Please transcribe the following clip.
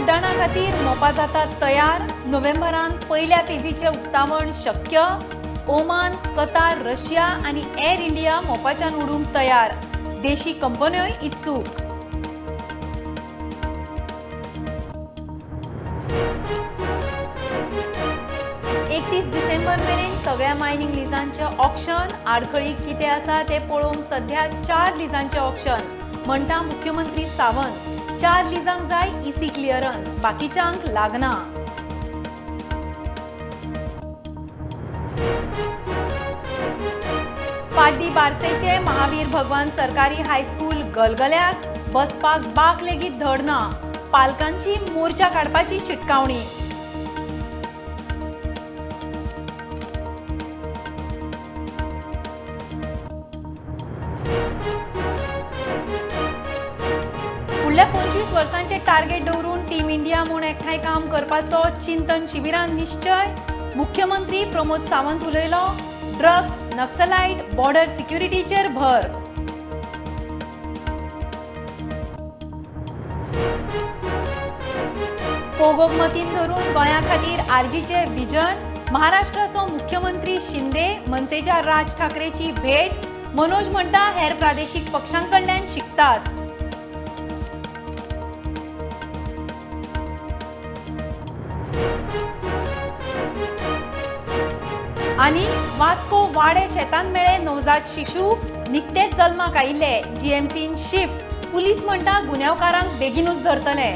उड्डाणा खातीर मोपा जातात तयार। नोव्हेंबरांत पहिल्या फेजीचे उक्तावण शक्य। ओमान, कतार, रशिया आणि एअर इंडिया मोपाच्यान उडूंक तयार। देशी कंपन्योय इत्सूक। 31 डिसेंबर मेरेन सगळ्या मायनिंग लिजांचे ऑक्शन। आडखळीक कितें आसा ते पळोवंक सध्या 4 लिजांचे ऑक्शन म्हणटा मुख्यमंत्री सावंत। 4 लिजांक जाय ईसी क्लियरन्स, बाकीच्यांक लागना। पाड्डी बारसेचे महावीर भगवान सरकारी हायस्कूल गलगल्याक। बसपाक बाक लेगीत धड ना। पालकांची मोर्चा काडपाची शिटकावणी। फुडल्या 25 वर्सांचे टार्गेट दवरून टीम इंडिया म्हूण एकठांय काम करपाचो चिंतन शिबिरांत निश्चय। मुख्यमंत्री प्रमोद सावंत उलयलो। ड्रग्स, नक्सलाइट, बॉर्डर सिक्युरिटीचेर भर। पोगोक मतीन धरून गोंया खातीर आरजीचे विजन। महाराष्ट्राचो मुख्यमंत्री शिंदे, मनसेच्या राज ठाकरेची भेट। मनोज म्हणटा हेर प्रादेशीक पक्षांकडल्यान शिकतात। आनी वास्को वाडे शेतान मेळे नवजात शिशू। निकतेच जल्माक आयिल्ले। जीएमसीन शिफ्ट। पुलीस म्हणटा गुन्यांवकारांक बेगीनूच धरतले।